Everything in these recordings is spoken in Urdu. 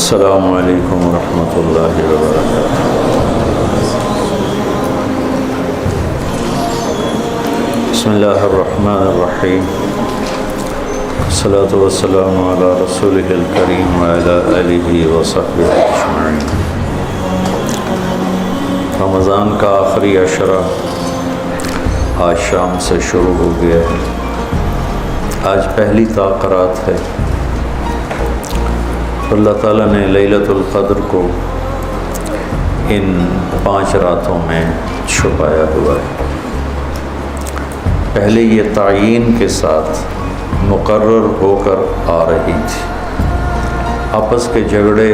السلام علیکم ورحمۃ اللہ وبرکاتہ۔ بسم اللہ الرحمن الرحیم، الصلاۃ والسلام علی رسولہ الکریم وعلی آلہ وصحبہ اجمعین۔ رمضان کا آخری عشرہ آج شام سے شروع ہو گیا ہے۔ آج پہلی تاخرات ہے۔ اللہ تعالیٰ نے لیلۃ القدر کو ان 5 راتوں میں چھپایا ہوا ہے۔ پہلے یہ تعیین کے ساتھ مقرر ہو کر آ رہی تھی۔ آپس کے جھگڑے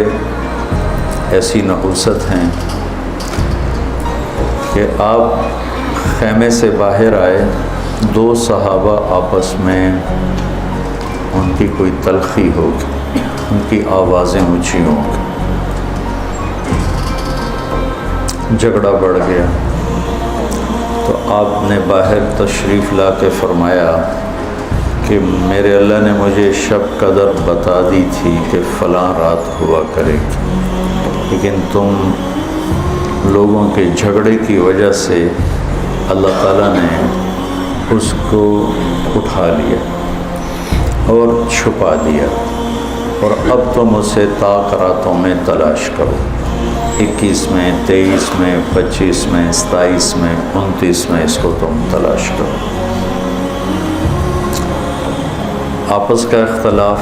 ایسی نحوست ہیں کہ آپ خیمے سے باہر آئے، 2 صحابہ آپس میں ان کی کوئی تلخی ہوگی، ان کی آوازیں اونچی ہوں گی، جھگڑا بڑھ گیا تو آپ نے باہر تشریف لا کے فرمایا کہ میرے اللہ نے مجھے شب قدر بتا دی تھی کہ فلاں رات ہوا کرے گی، لیکن تم لوگوں کے جھگڑے کی وجہ سے اللہ تعالیٰ نے اس کو اٹھا لیا اور چھپا دیا، اور اب تم اسے تاخراتوں میں تلاش کرو، 21 میں، 23 میں، 25 میں، 27 میں، 29 میں اس کو تم تلاش کرو۔ آپس کا اختلاف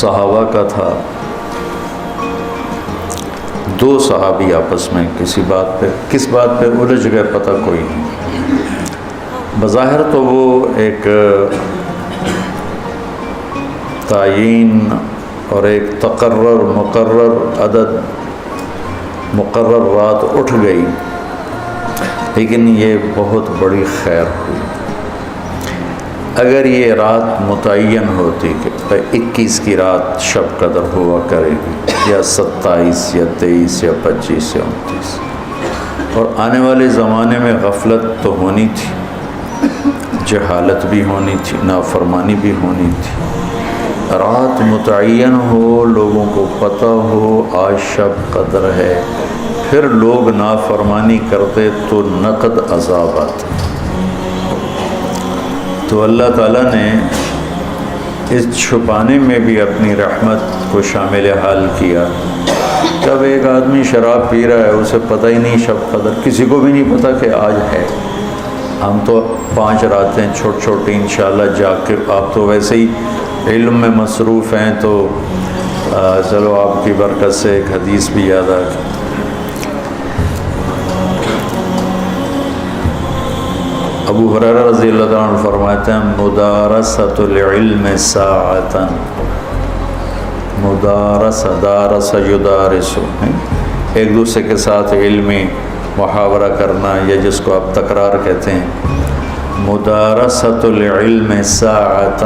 صحابہ کا تھا۔ 2 صحابی آپس میں کس بات پہ الجھ گئے پتہ کوئی نہیں۔ بظاہر تو وہ ایک تعیین اور ایک مقرر عدد، مقرر رات اٹھ گئی، لیکن یہ بہت بڑی خیر ہوئی۔ اگر یہ رات متعین ہوتی کہ 21 کی رات شب قدر ہوا کرے گی، یا 27 یا 23 یا 25 یا 29، اور آنے والے زمانے میں غفلت تو ہونی تھی، جہالت بھی ہونی تھی، نافرمانی بھی ہونی تھی۔ رات متعین ہو، لوگوں کو پتہ ہو آج شب قدر ہے، پھر لوگ نافرمانی کرتے تو نقد عذاب آتا۔ تو اللہ تعالیٰ نے اس چھپانے میں بھی اپنی رحمت کو شامل حال کیا۔ جب ایک آدمی شراب پی رہا ہے، اسے پتہ ہی نہیں شب قدر، کسی کو بھی نہیں پتہ کہ آج ہے۔ ہم تو 5 راتیں چھوٹی انشاءاللہ جاگ کے، آپ تو ویسے ہی علم میں مصروف ہیں، تو چلو آپ کی برکت سے ایک حدیث بھی یاد آ گئی۔ ابو ہریرہ رضی اللہ تعالیٰ عنہ فرماتے ہیں، مدارسۃ العلم ساعۃ، دارس یدارس، ایک دوسرے کے ساتھ علمی محاورہ کرنا، یا جس کو آپ تکرار کہتے ہیں، مدارسۃ العلم ساعۃ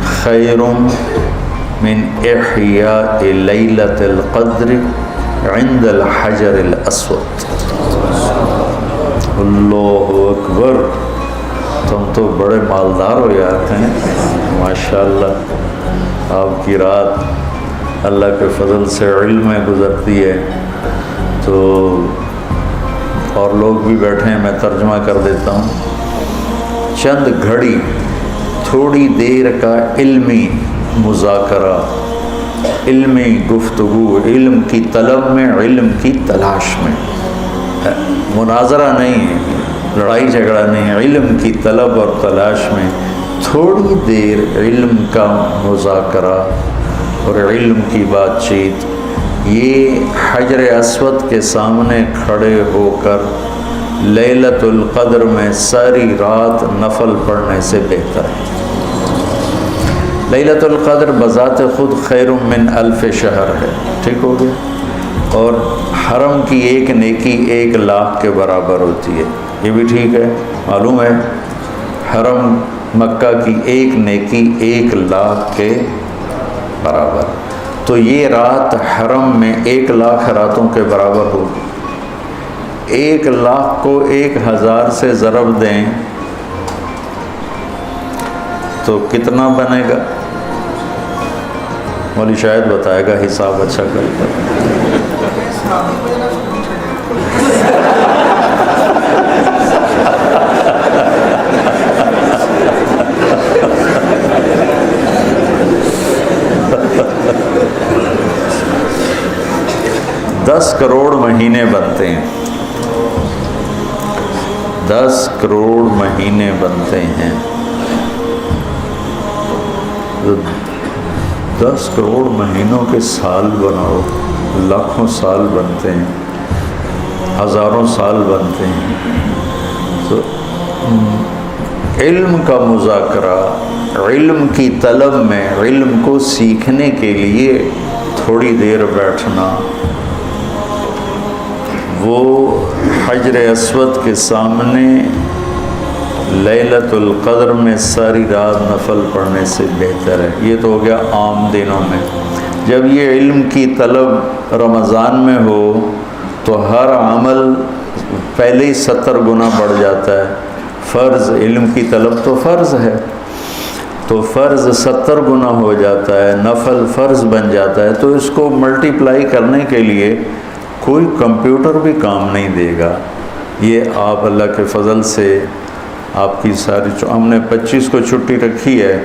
خیر من احیاء لیلۃ القدر عند الحجر الاسود۔ اللہ اکبر، تم تو بڑے مالدار ہو جاتے ہیں ماشاءاللہ۔ آپ کی رات اللہ کے فضل سے علم میں گزرتی ہے، تو اور لوگ بھی بیٹھے ہیں، میں ترجمہ کر دیتا ہوں۔ چند گھڑی، تھوڑی دیر کا علمی مذاکرہ، علمی گفتگو، علم کی طلب میں، علم کی تلاش میں، مناظرہ نہیں ہے، لڑائی جھگڑا نہیں ہے، علم کی طلب اور تلاش میں تھوڑی دیر علم کا مذاکرہ اور علم کی بات چیت، یہ حجر اسود کے سامنے کھڑے ہو کر لیلۃ القدر میں ساری رات نفل پڑھنے سے بہتر ہے۔ لیلۃ القدر بذات خود خیر من 1000 شہر ہے، ٹھیک ہو گیا، اور حرم کی ایک نیکی 1,00,000 کے برابر ہوتی ہے، یہ بھی ٹھیک ہے، معلوم ہے، حرم مکہ کی ایک نیکی 1,00,000 کے برابر، تو یہ رات حرم میں 1,00,000 راتوں کے برابر ہوگی۔ 1,00,000 کو 1,000 سے ضرب دیں تو کتنا بنے گا؟ مولی شاید بتائے گا حساب اچھا کر کر۔ 10 کروڑ مہینے بنتے ہیں، 10 کروڑ مہینے بنتے ہیں، 10 کروڑ مہینوں کے سال بناؤ، لاکھوں سال بنتے ہیں، ہزاروں سال بنتے ہیں۔ تو علم کا مذاکرہ، علم کی طلب میں، علم کو سیکھنے کے لیے تھوڑی دیر بیٹھنا، وہ حجر اسود کے سامنے لیلۃ القدر میں ساری رات نفل پڑھنے سے بہتر ہے۔ یہ تو ہو گیا عام دنوں میں۔ جب یہ علم کی طلب رمضان میں ہو تو ہر عمل پہلے ہی 70 گنا بڑھ جاتا ہے۔ فرض، علم کی طلب تو فرض ہے، تو فرض 70 گنا ہو جاتا ہے، نفل فرض بن جاتا ہے۔ تو اس کو ملٹی پلائی کرنے کے لیے کوئی کمپیوٹر بھی کام نہیں دے گا۔ یہ آپ اللہ کے فضل سے آپ کی ساری، ہم نے 25 کو چھٹی رکھی ہے،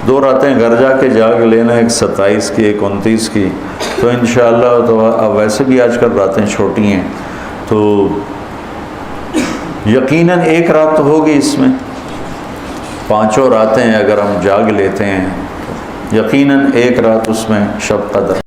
2 راتیں گھر جا کے جاگ لینا، ایک 27 کی، ایک 29 کی، تو انشاءاللہ تو اب ویسے بھی آج کل راتیں چھوٹی ہیں، تو یقیناً ایک رات تو ہوگی اس میں، 5 راتیں اگر ہم جاگ لیتے ہیں یقیناً ایک رات اس میں شب قدر۔